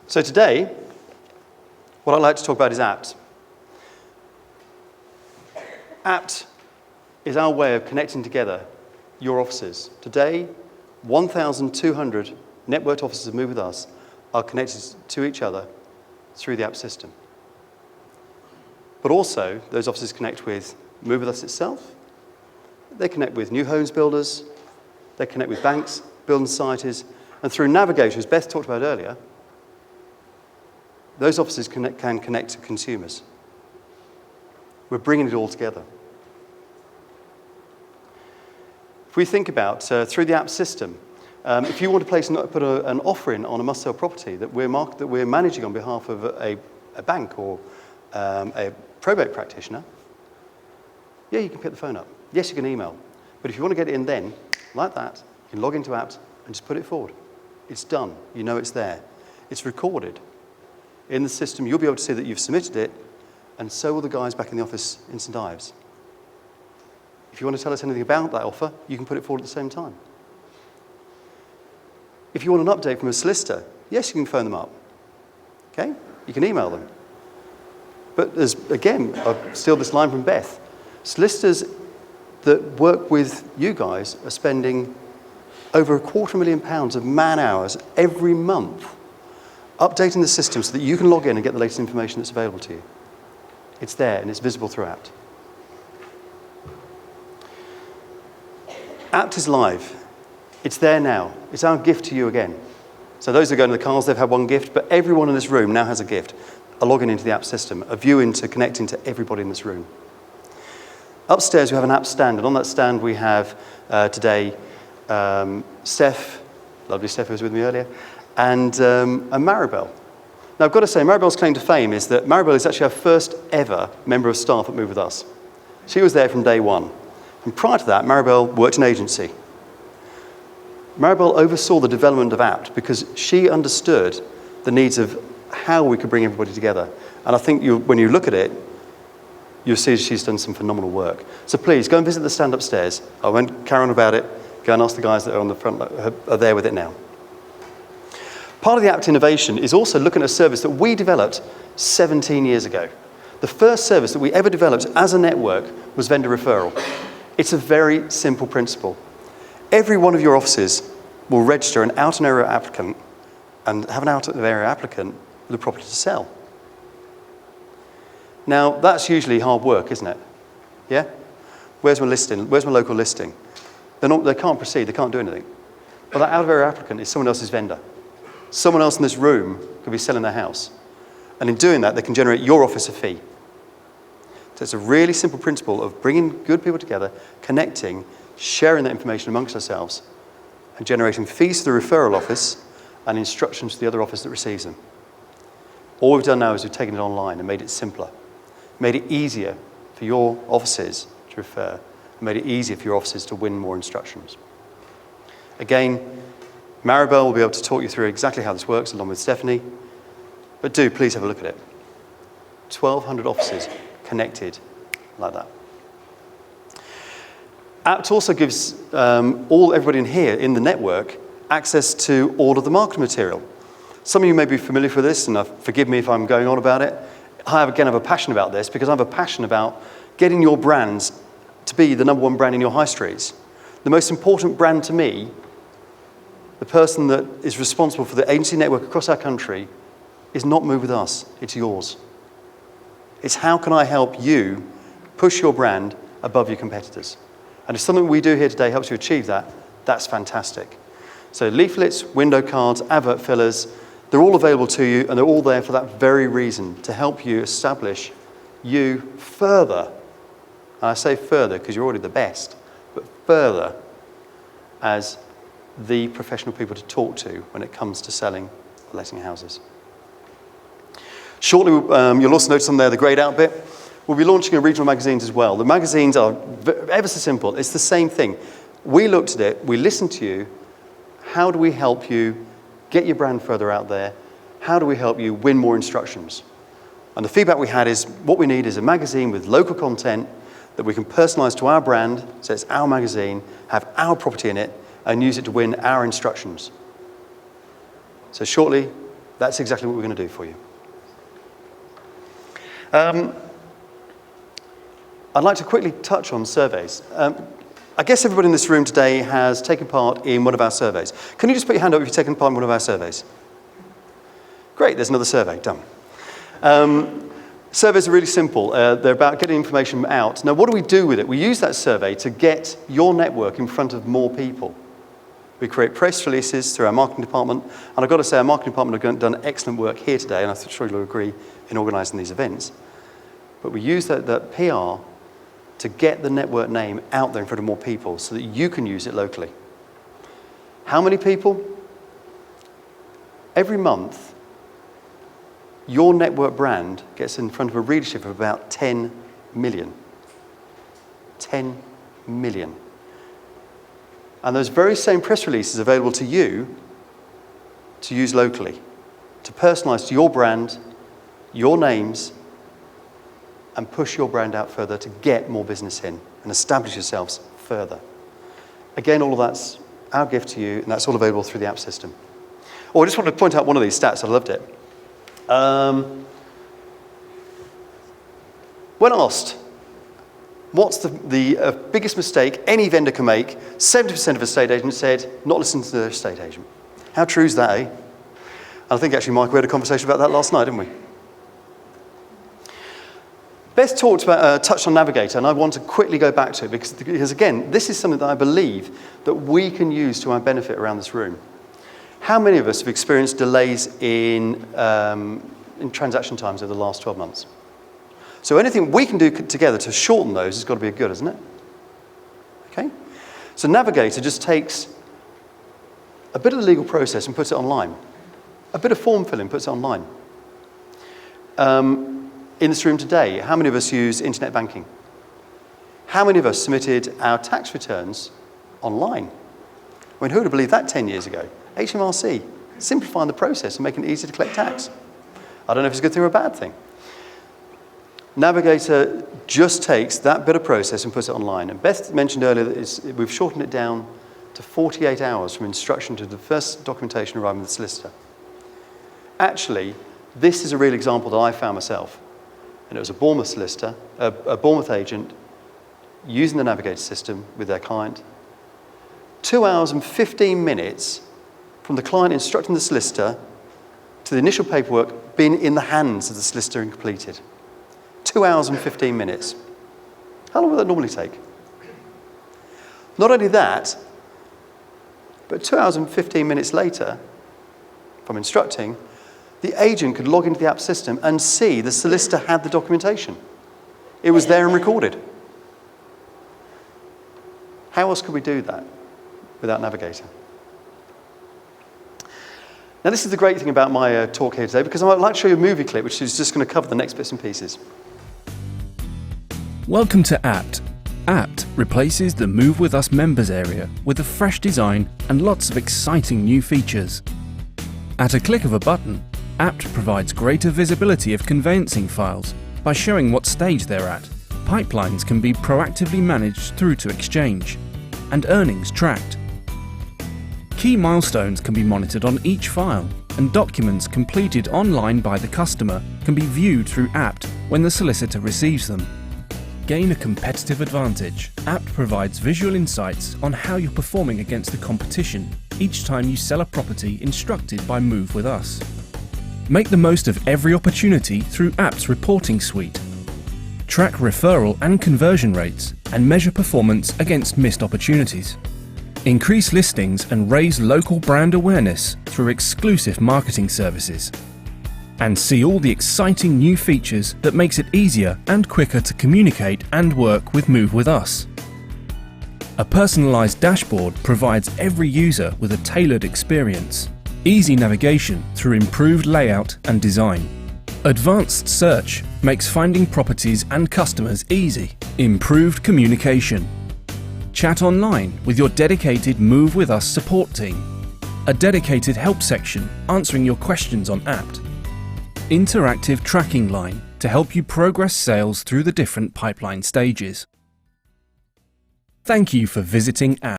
So today, what I'd like to talk about is Apt. Apt is our way of connecting together your offices. Today, 1,200 networked offices of Move With Us are connected to each other through the Apt system. But also, those offices connect with Move With Us itself. They connect with new homes builders. They connect with banks, building societies. And through Navigator, as Beth talked about earlier, those offices can connect to consumers. We're bringing it all together. If we think about, through the Apt system, if you want to put an offer in on a must-sell property that we're managing on behalf of a bank or a probate practitioner, yeah, you can pick the phone up. Yes, you can email. But if you want to get it in then, like that, you can log into Apt and just put it forward. It's done. You know it's there. It's recorded. In the system, you'll be able to see that you've submitted it, and so will the guys back in the office in St Ives. If you want to tell us anything about that offer, you can put it forward at the same time. If you want an update from a solicitor, yes, you can phone them up. Okay? You can email them. But again, I'll steal this line from Beth. Solicitors that work with you guys are spending over £250,000 of man-hours every month updating the system so that you can log in and get the latest information that's available to you. It's there and it's visible throughout. Apt is live. It's there now. It's our gift to you again. So those who go into the cars, they've had one gift, but everyone in this room now has a gift. A login into the Apt system, a view into connecting to everybody in this room. Upstairs, we have an Apt stand, and on that stand we have today Steph, lovely Steph who was with me earlier, and Maribel. Now, I've got to say, Maribel's claim to fame is that Maribel is actually our first ever member of staff at Move With Us. She was there from day one. And prior to that, Maribel worked in agency. Maribel oversaw the development of Apt because she understood the needs of how we could bring everybody together. And I think when you look at it, you'll see she's done some phenomenal work. So please, go and visit the stand upstairs. I won't carry on about it. Go and ask the guys that are on the front, are there with it now. Part of the Apt innovation is also looking at a service that we developed 17 years ago. The first service that we ever developed as a network was vendor referral. It's a very simple principle. Every one of your offices will register an out-of-area applicant and have an out-of-area applicant with a property to sell. Now, that's usually hard work, isn't it? Yeah? Where's my listing? Where's my local listing? They can't proceed, they can't do anything. Well, that out-of-area applicant is someone else's vendor. Someone else in this room could be selling their house. And in doing that, they can generate your office a fee. So it's a really simple principle of bringing good people together, connecting, sharing that information amongst ourselves, and generating fees to the referral office and instructions to the other office that receives them. All we've done now is we've taken it online and made it simpler, made it easier for your offices to refer, and made it easier for your offices to win more instructions. Again, Maribel will be able to talk you through exactly how this works along with Stephanie, but do please have a look at it. 1,200 offices connected like that. Apt also gives everybody in here in the network access to all of the marketing material. Some of you may be familiar with this, and forgive me if I'm going on about it. I have a passion about this because I have a passion about getting your brands to be the #1 brand in your high streets. The most important brand to me, the person that is responsible for the agency network across our country, is not Move With Us, it's yours. It's how can I help you push your brand above your competitors? And if something we do here today helps you achieve that, that's fantastic. So leaflets, window cards, advert fillers, they're all available to you, and they're all there for that very reason, to help you establish you further. And I say further because you're already the best, but further as the professional people to talk to when it comes to selling or letting houses. Shortly, you'll also notice on there the greyed out bit. We'll be launching a regional magazines as well. The magazines are ever so simple. It's the same thing. We looked at it, we listened to you. How do we help you get your brand further out there? How do we help you win more instructions? And the feedback we had is what we need is a magazine with local content that we can personalize to our brand, so it's our magazine, have our property in it, and use it to win our instructions. So shortly, That's exactly what we're going to do for you. I'd like to quickly touch on surveys. I guess everybody in this room today has taken part in one of our surveys. Can you just put your hand up if you've taken part in one of our surveys? Great, there's another survey, done. Surveys are really simple. They're about getting information out. Now, what do we do with it? We use that survey to get your network in front of more people. We create press releases through our marketing department, and I've got to say our marketing department have done excellent work here today, and I'm sure you'll agree, in organising these events. But we use that PR to get the network name out there in front of more people so that you can use it locally. How many people? Every month, your network brand gets in front of a readership of about 10 million. 10 million. And those very same press releases are available to you to use locally, to personalise to your brand, your names, and push your brand out further to get more business in and establish yourselves further. Again, all of that's our gift to you, and that's all available through the app system. Oh, I just want to point out one of these stats. I loved it. When asked, what's the biggest mistake any vendor can make, 70% of estate agents said, not listen to their estate agent. How true is that, eh? And I think actually, Mike, we had a conversation about that last night, didn't we? Beth touched on Navigator, and I want to quickly go back to it because, again, this is something that I believe that we can use to our benefit around this room. How many of us have experienced delays in transaction times over the last 12 months? So anything we can do together to shorten those has got to be good, isn't it? Okay? So Navigator just takes a bit of the legal process and puts it online. A bit of form filling, puts it online. In this room today, how many of us use internet banking? How many of us submitted our tax returns online? I mean, who would have believed that 10 years ago? HMRC, simplifying the process and making it easy to collect tax. I don't know if it's a good thing or a bad thing. Navigator just takes that bit of process and puts it online. And Beth mentioned earlier that we've shortened it down to 48 hours from instruction to the first documentation arriving with the solicitor. Actually, this is a real example that I found myself. And it was a Bournemouth solicitor, a Bournemouth agent, using the Navigator system with their client. 2 hours and 15 minutes from the client instructing the solicitor to the initial paperwork being in the hands of the solicitor and completed. 2 hours and 15 minutes. How long would that normally take? Not only that, but 2 hours and 15 minutes later, from instructing, the agent could log into the app system and see the solicitor had the documentation. It was there and recorded. How else could we do that without Navigator? Now, this is the great thing about my talk here today, because I'd like to show you a movie clip which is just going to cover the next bits and pieces. Welcome to Apt. Apt replaces the Move With Us members area with a fresh design and lots of exciting new features. At a click of a button, Apt provides greater visibility of conveyancing files by showing what stage they're at. Pipelines can be proactively managed through to exchange, and earnings tracked. Key milestones can be monitored on each file, and documents completed online by the customer can be viewed through Apt when the solicitor receives them. Gain a competitive advantage. Apt provides visual insights on how you're performing against the competition each time you sell a property instructed by Move With Us. Make the most of every opportunity through Apt's reporting suite. Track referral and conversion rates and measure performance against missed opportunities. Increase listings and raise local brand awareness through exclusive marketing services. And see all the exciting new features that makes it easier and quicker to communicate and work with Move With Us. A personalised dashboard provides every user with a tailored experience. Easy navigation through improved layout and design. Advanced search makes finding properties and customers easy. Improved communication. Chat online with your dedicated Move With Us support team. A dedicated help section answering your questions on Apt. Interactive tracking line to help you progress sales through the different pipeline stages. Thank you for visiting Apt.